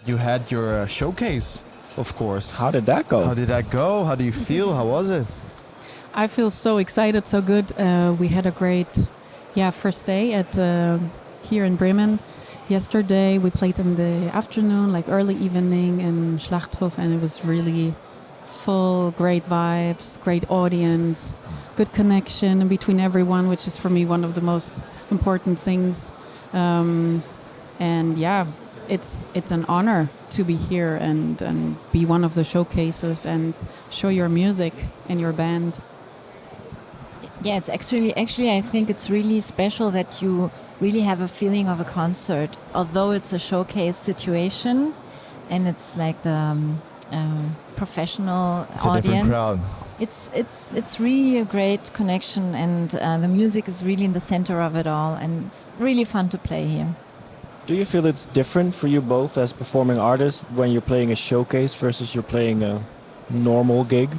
you had your showcase, of course. How did that go? How did that go? How do you feel? How was it? I feel so excited, so good. We had a great, first day at here in Bremen. Yesterday we played in the afternoon, like early evening in Schlachthof, and it was really full, great vibes, great audience, good connection in between everyone, which is for me one of the most important things. And yeah, it's an honor to be here and be one of the showcases and show your music and your band. Yeah, it's actually I think it's really special that you really have a feeling of a concert, although it's a showcase situation and it's like the professional It's audience. a different crowd. It's really a great connection, and the music is really in the center of it all, and it's really fun to play here. Do you feel it's different for you both as performing artists when you're playing a showcase versus you're playing a normal gig?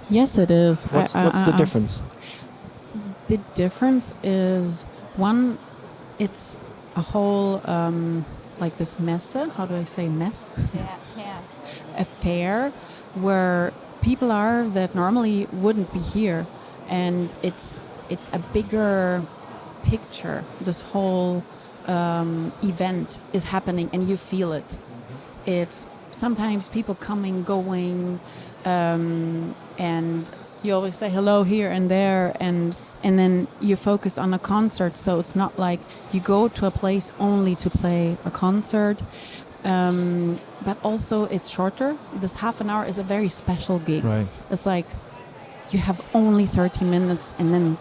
Yes, it is. What's the difference? The difference is, one, it's a whole, like this messe, how do I say mess? Yeah. A fair where people are that normally wouldn't be here. And it's a bigger picture. This whole event is happening and you feel it. It's sometimes people coming, going, and you always say hello here and there, and then you focus on a concert. So it's not like you go to a place only to play a concert, but also it's shorter. This half an hour is a very special gig. Right. It's like you have only 30 minutes, and then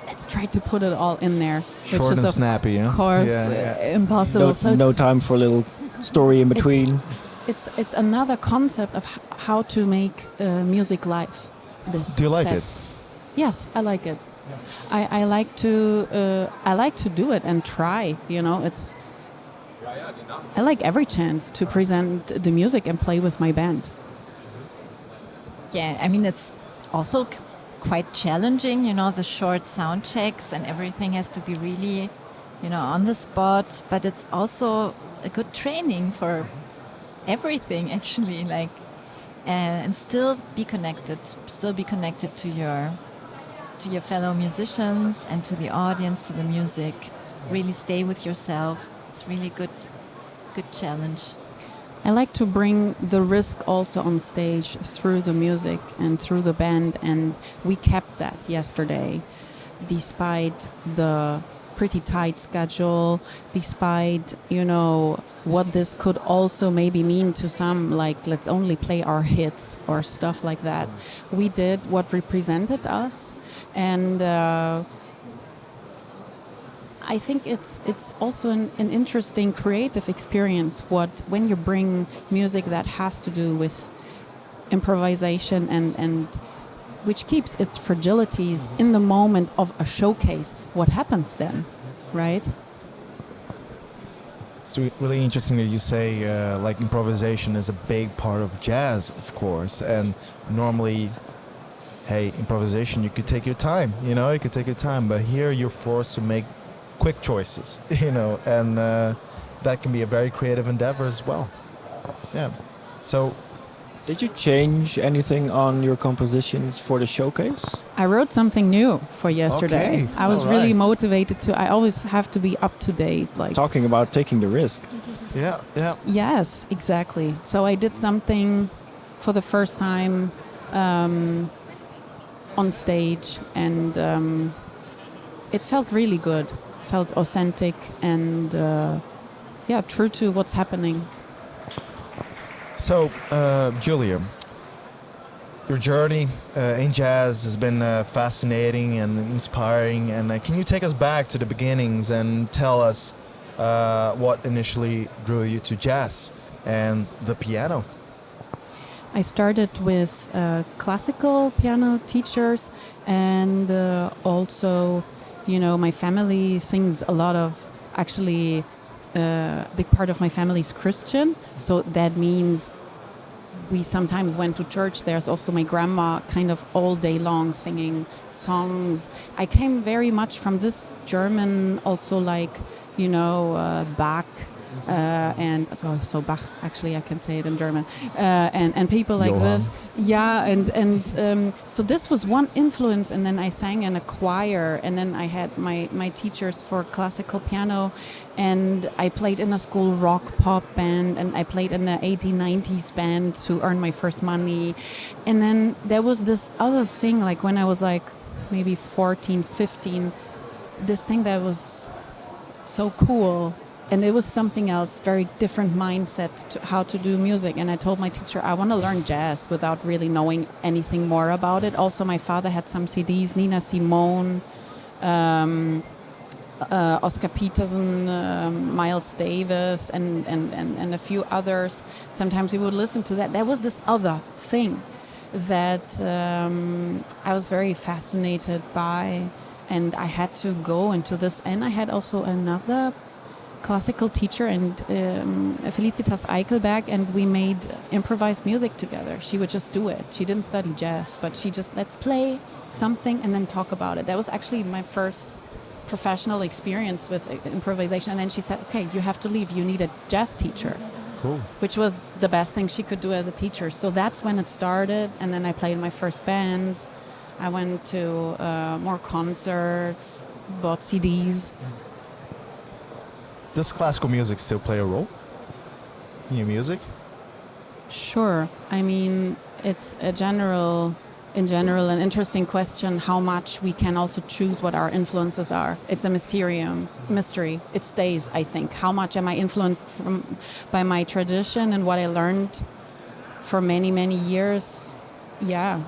let's try to put it all in there. Short and snappy, Of course, impossible. No time for a little story in between. It's another concept of how to make music live. This. Do you like set. it? Yes, I like it. I like to do it and try. You know, I like every chance to present the music and play with my band. Yeah, I mean, it's also quite challenging, you know, the short sound checks and everything has to be really, you know, on the spot. But it's also a good training for everything, actually, like, and still be connected to your fellow musicians and to the audience, to the music. Really stay with yourself. It's really good challenge. I like to bring the risk also on stage through the music and through the band, and we kept that yesterday, despite the pretty tight schedule, despite, you know, what this could also maybe mean to some, like let's only play our hits or stuff like that. We did what represented us, and I think it's also an interesting creative experience when you bring music that has to do with improvisation and which keeps its fragilities in the moment of a showcase. What happens then, right? It's really interesting that you say like improvisation is a big part of jazz, of course, and normally, hey, improvisation, you could take your time, you know, but here you're forced to make quick choices, you know, and that can be a very creative endeavor as well. Yeah. So, did you change anything on your compositions for the showcase? I wrote something new for yesterday. Okay. I was All really right. motivated to. I always have to be up to date. Like Talking about taking the risk. yeah. yes, exactly. So I did something for the first time on stage, and it felt really good. Felt authentic and true to what's happening. So, Julia, your journey in jazz has been fascinating and inspiring. And can you take us back to the beginnings and tell us what initially drew you to jazz and the piano? I started with classical piano teachers, and also, you know, my family sings a lot of, actually, a big part of my family is Christian, so that means we sometimes went to church. There's also my grandma kind of all day long singing songs. I came very much from this German, also like, you know, Bach and so Bach, actually I can say it in German, and people like Johann. this. Yeah, and so this was one influence, and then I sang in a choir, and then I had my teachers for classical piano, and I played in a school rock pop band, and I played in the 80s, 90s band to earn my first money. And then there was this other thing, like when I was like maybe 14, 15, this thing that was so cool. And it was something else, very different mindset to how to do music. And I told my teacher, I want to learn jazz without really knowing anything more about it. Also, my father had some CDs, Nina Simone, Oscar Peterson, Miles Davis, and a few others. Sometimes we would listen to that. There was this other thing that I was very fascinated by, and I had to go into this. And I had also another classical teacher, and Felicitas Eichelberg, and we made improvised music together. She would just do it. She didn't study jazz, but she just, let's play something and then talk about it. That was actually my first professional experience with improvisation. And then she said, okay, you have to leave. You need a jazz teacher. Cool. Which was the best thing she could do as a teacher. So that's when it started. And then I played in my first bands. I went to more concerts, bought CDs. Does classical music still play a role in your music? Sure. I mean, it's in general, an interesting question how much we can also choose what our influences are. It's a mystery. It stays, I think. How much am I influenced by my tradition and what I learned for many, many years? Yeah.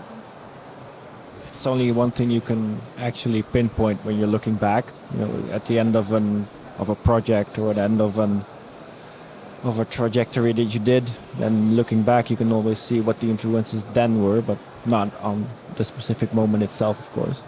It's only one thing you can actually pinpoint when you're looking back. You know, at the end of a project or at the end of a trajectory that you did, then looking back you can always see what the influences then were, but not on the specific moment itself, of course.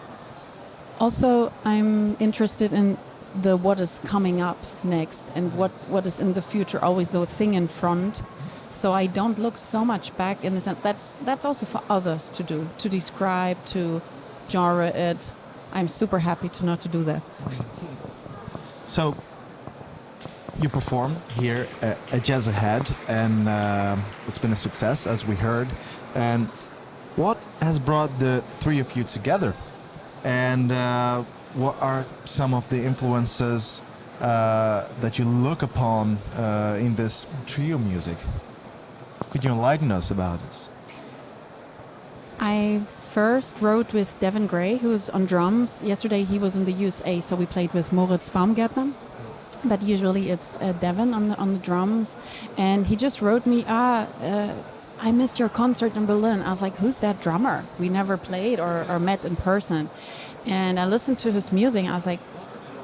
Also, I'm interested in what is coming up next and what is in the future, always the thing in front. So I don't look so much back in the sense that's also for others to do, to describe, to genre it. I'm super happy to do that. So you perform here at jazzahead, and it's been a success, as we heard. And what has brought the three of you together? And what are some of the influences that you look upon in this trio music? Could you enlighten us about this? I first wrote with Devin Gray, who's on drums. Yesterday he was in the USA, so we played with Moritz Baumgärtner. But usually it's Devin on the drums. And he just wrote me, I missed your concert in Berlin. I was like, who's that drummer? We never played or met in person. And I listened to his music. I was like,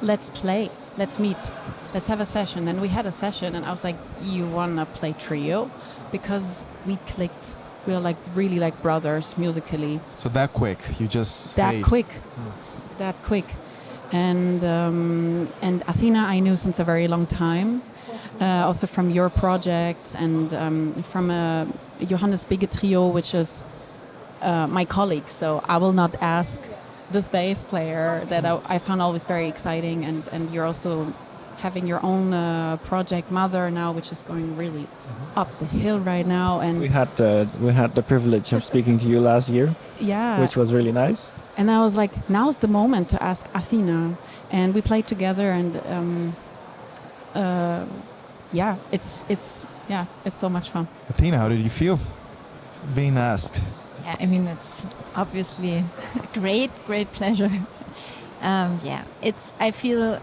let's play. Let's meet. Let's have a session. And we had a session. And I was like, you want to play trio? Because we clicked. We were like really like brothers musically. So that quick, you just... That quick. And Athina I knew since a very long time. Also from your projects and from a Johannes Bigge trio, which is my colleague. So I will not ask this bass player that I found always very exciting. And you're also having your own project Mother now, which is going really up the hill right now. And we had the privilege of speaking to you last year, which was really nice. And I was like, now's the moment to ask Athina. And we played together, and it's so much fun. Athina, how did you feel being asked? Yeah, I mean, it's obviously a great pleasure. I feel,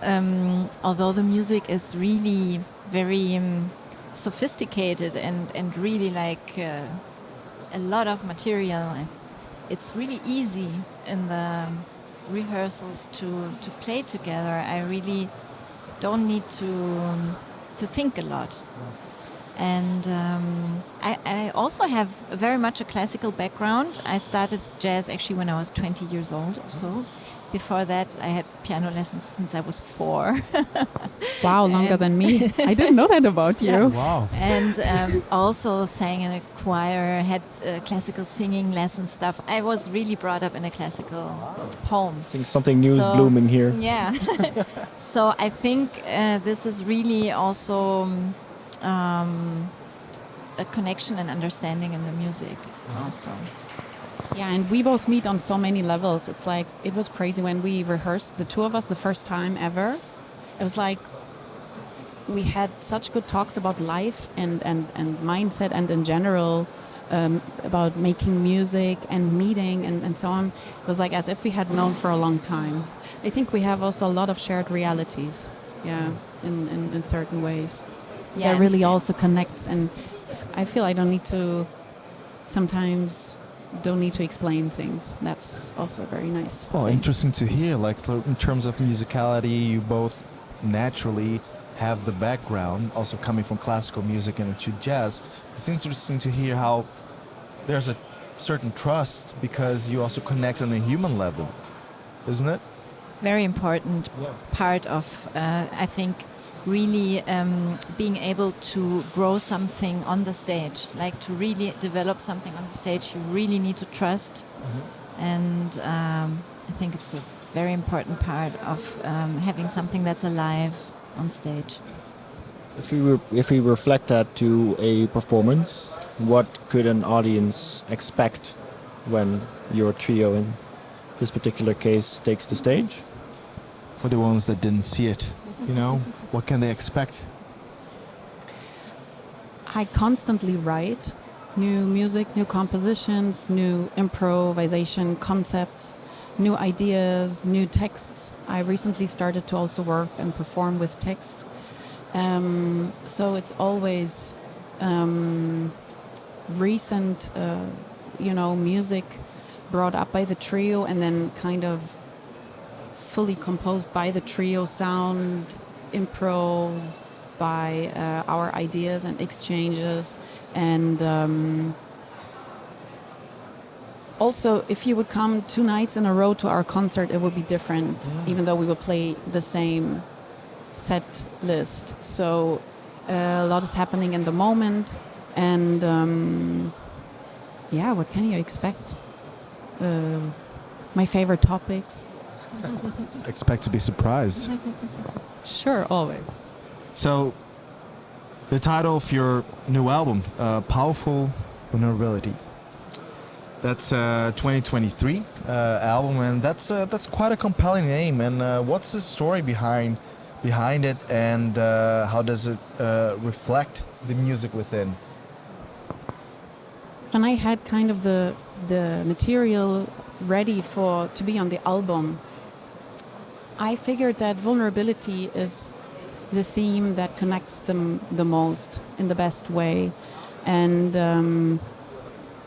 although the music is really very sophisticated and really like a lot of material, it's really easy in the rehearsals to play together. I really don't need to think a lot. And I also have very much a classical background. I started jazz actually when I was 20 years old or so. Before that, I had piano lessons since I was 4. Wow, longer than me. I didn't know that about you. Wow. And also sang in a choir, had classical singing lesson stuff. I was really brought up in a classical home. I think something new is blooming here. Yeah. So I think this is really also a connection and understanding in the music also. Yeah, and we both meet on so many levels. It's like, it was crazy when we rehearsed, the two of us, the first time ever. It was like, we had such good talks about life and mindset and in general about making music and meeting and so on. It was like as if we had known for a long time. I think we have also a lot of shared realities, in certain ways. Yeah, That really also connects, and I feel I don't need to explain things. That's also very nice. Well, thing. interesting to hear. Like in terms of musicality, you both naturally have the background, also coming from classical music and to jazz. It's interesting to hear how there's a certain trust because you also connect on a human level, isn't it? very important part of, I think, really being able to grow something on the stage. Like to really develop something on the stage, you really need to trust. And I think it's a very important part of having something that's alive on stage. If we reflect that to a performance, what could an audience expect when your trio, in this particular case, takes the stage? For the ones that didn't see it, you know, what can they expect? I constantly write new music, new compositions, new improvisation concepts, new ideas, new texts. I recently started to also work and perform with text. So it's always recent, music brought up by the trio and then kind of fully composed by the trio, sound, impros, by our ideas and exchanges. And also, if you would come 2 nights in a row to our concert, it would be different, even though we would play the same set list. So a lot is happening in the moment. And what can you expect? My favorite topics. Expect to be surprised. Sure, always. So, the title of your new album, Powerful Vulnerability. That's 2023 album, and that's quite a compelling name. And what's the story behind it, and how does it reflect the music within? When I had kind of the material ready to be on the album, I figured that vulnerability is the theme that connects them the most in the best way. And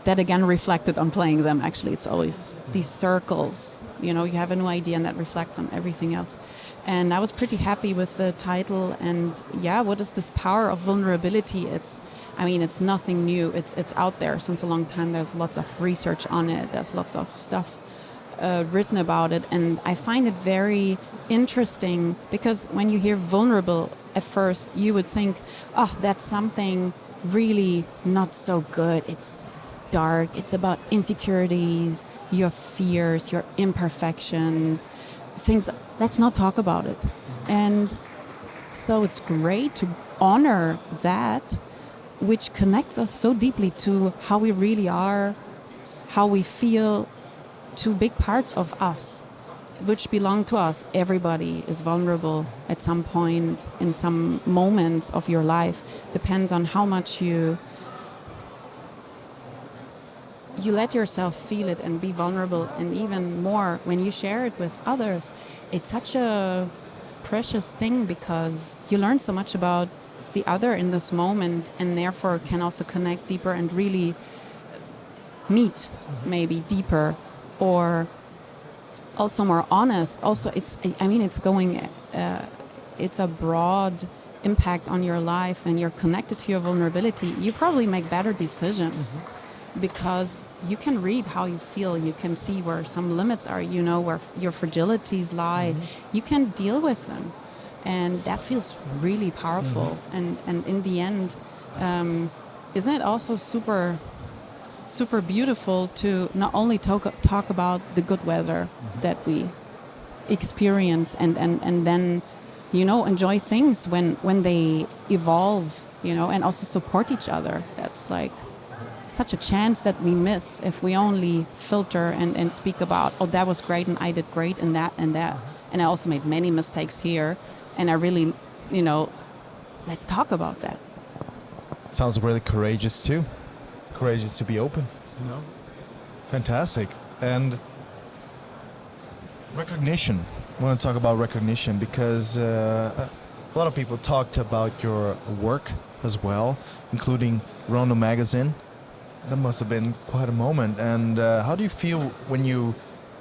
that again reflected on playing them. Actually, it's always these circles. You have a new idea and that reflects on everything else. And I was pretty happy with the title. And what is this power of vulnerability? It's nothing new. It's out there since a long time. There's lots of research on it. There's lots of stuff written about it. And I find it very interesting because when you hear vulnerable at first, you would think, oh, that's something really not so good. It's dark. It's about insecurities, your fears, your imperfections, things. Let's not talk about it. And so it's great to honor that, which connects us so deeply to how we really are, how we feel, to big parts of us, which belong to us. Everybody is vulnerable at some point in some moments of your life. Depends on how much you let yourself feel it and be vulnerable, and even more when you share it with others. It's such a precious thing because you learn so much about the other in this moment, and therefore can also connect deeper and really meet maybe deeper, or also more honest. Also, it's a broad impact on your life, and you're connected to your vulnerability. You probably make better decisions because you can read how you feel. You can see where some limits are, you know, where your fragilities lie. You can deal with them. And that feels really powerful. And in the end, isn't it also super beautiful to not only talk about the good weather that we experience and then, you know, enjoy things when they evolve, you know, and also support each other. That's like such a chance that we miss if we only filter and speak about, oh, that was great and I did great and that. And I also made many mistakes here. And I really, you know, let's talk about that. Sounds really courageous too. Courageous to be open. You know? Fantastic. And recognition. I want to talk about recognition because a lot of people talked about your work as well, including Rondo Magazin. That must have been quite a moment. And how do you feel when you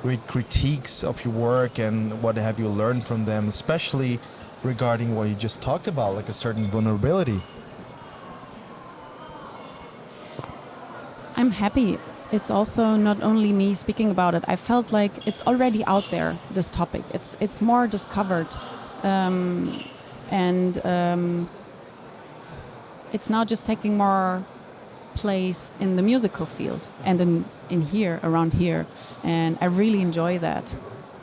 read critiques of your work and what have you learned from them, especially regarding what you just talked about, like a certain vulnerability? I'm happy. It's also not only me speaking about it. I felt like it's already out there, this topic. It's more discovered. It's now just taking more place in the musical field and in here, around here. And I really enjoy that.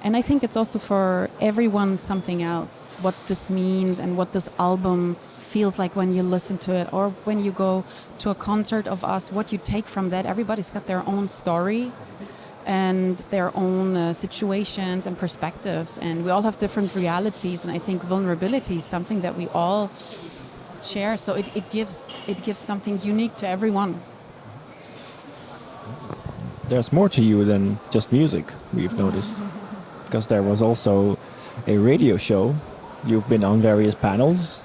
And I think it's also for everyone something else, what this means and what this album feels like when you listen to it, or when you go to a concert of us, what you take from that. Everybody's got their own story and their own situations and perspectives, and we all have different realities. And I think vulnerability is something that we all share, so it gives something unique to everyone. There's more to you than just music, we've noticed. Because there was also a radio show. You've been on various panels.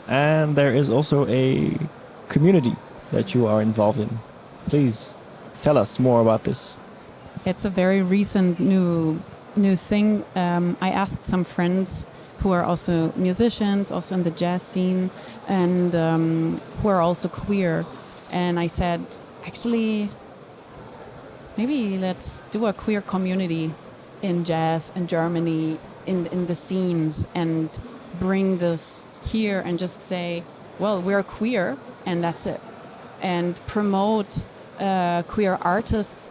And there is also a community that you are involved in. Please tell us more about this. It's a very recent new thing. I asked some friends who are also musicians, also in the jazz scene, and who are also queer. And I said, actually, maybe let's do a queer community in jazz in Germany, in the scenes, and bring this here and just say, well, we're queer and that's it. And promote queer artists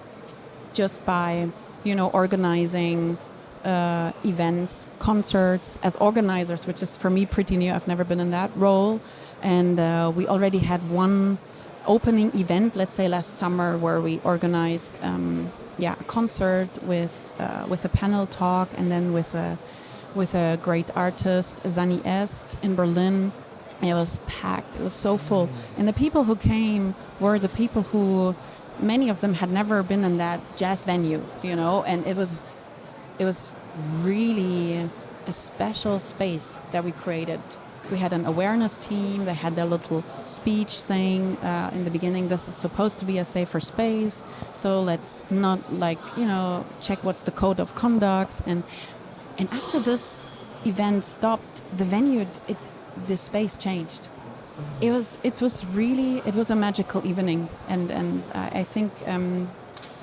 just by, you know, organizing events, concerts as organizers, which is for me pretty new. I've never been in that role. And we already had one opening event, let's say last summer, where we organized a concert with a panel talk, and then with a great artist, Zanny Est, in Berlin. It was packed. It was so full. And the people who came were the people who, many of them had never been in that jazz venue, you know, and it was really a special space that we created. We had an awareness team. They had their little speech saying in the beginning, this is supposed to be a safer space, so let's not, like, you know, check what's the code of conduct. And after this event stopped, the venue, the space changed. It was a magical evening, and I think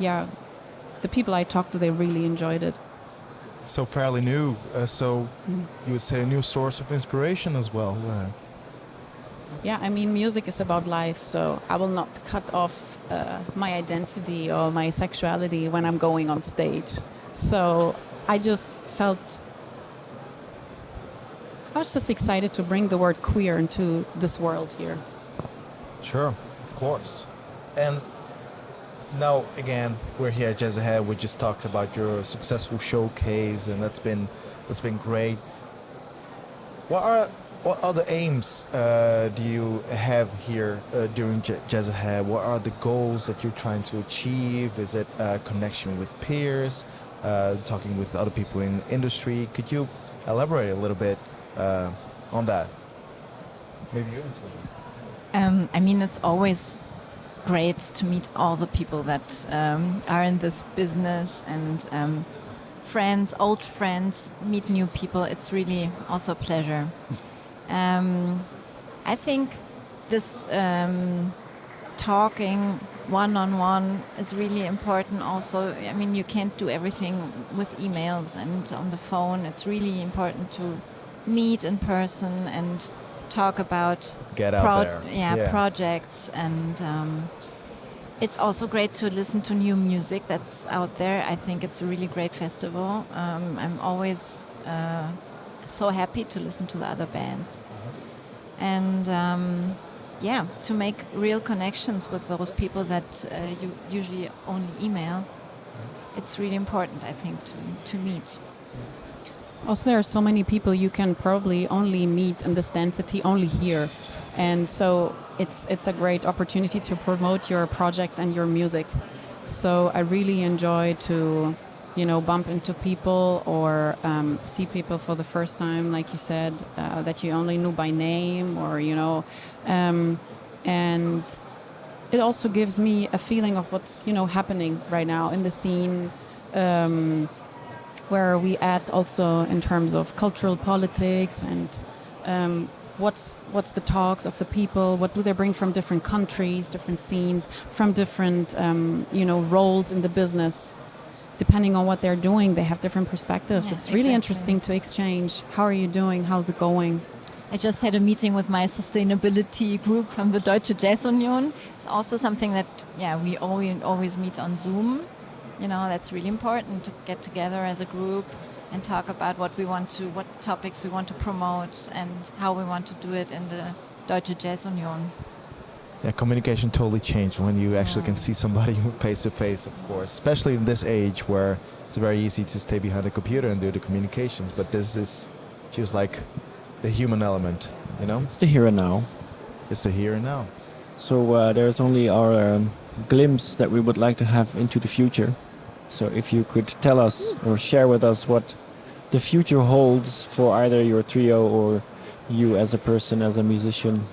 the people I talked to, they really enjoyed it. So fairly new, so you would say a new source of inspiration as well. Yeah, I mean, music is about life, so I will not cut off my identity or my sexuality when I'm going on stage. So I just felt, I was just excited to bring the word queer into this world here. Sure, of course. And now, again, we're here at Jazzahead. We just talked about your successful showcase, and that's been great. What other aims do you have here during Jazzahead? What are the goals that you're trying to achieve? Is it a connection with peers, talking with other people in the industry? Could you elaborate a little bit on that? Maybe you answer. I mean, it's always great to meet all the people that are in this business, and friends, old friends, meet new people. It's really also a pleasure. I think this talking one-on-one is really important also. I mean, you can't do everything with emails and on the phone. It's really important to meet in person and talk about Get out there. projects. And it's also great to listen to new music that's out there. I think it's a really great festival. I'm always so happy to listen to the other bands. And to make real connections with those people that you usually only email. It's really important, I think, to meet. Also, there are so many people you can probably only meet in this density only here, and so it's a great opportunity to promote your projects and your music. So I really enjoy to, bump into people or see people for the first time, like you said, that you only knew by name, or and it also gives me a feeling of what's happening right now in the scene. Where we add also in terms of cultural politics and what's the talks of the people, what do they bring from different countries, different scenes, from different roles in the business. Depending on what they're doing, they have different perspectives. It's really interesting to exchange. How are you doing? How's it going? I just had a meeting with my sustainability group from the Deutsche Jazz Union. It's also something that we always meet on Zoom. That's really important to get together as a group and talk about what topics we want to promote and how we want to do it in the Deutsche Jazz Union. Yeah, communication totally changed when you actually can see somebody face to face, of course, especially in this age where it's very easy to stay behind a computer and do the communications, but this feels like the human element, It's the here and now. It's the here and now. So there's only our glimpse that we would like to have into the future. So if you could tell us or share with us what the future holds for either your trio or you as a person, as a musician,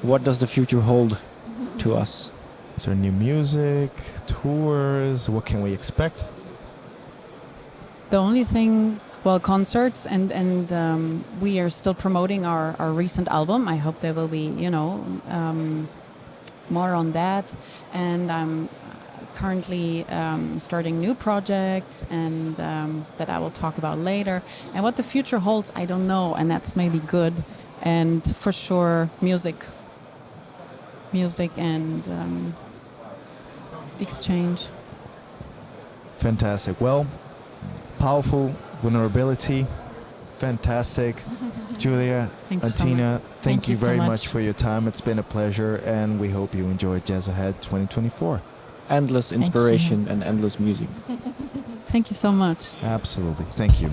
what does the future hold to us? Is there new music, tours? What can we expect? The only thing, concerts, and we are still promoting our recent album. I hope there will be, more on that. And I'm currently starting new projects, and that I will talk about later. And what the future holds, I don't know, and that's maybe good. And for sure, music and exchange. Fantastic. Well, powerful vulnerability. Fantastic. Julia, Athina, thank you very much for your time. It's been a pleasure, and we hope you enjoy Jazzahead 2024. Endless inspiration and endless music. Thank you so much. Absolutely. Thank you.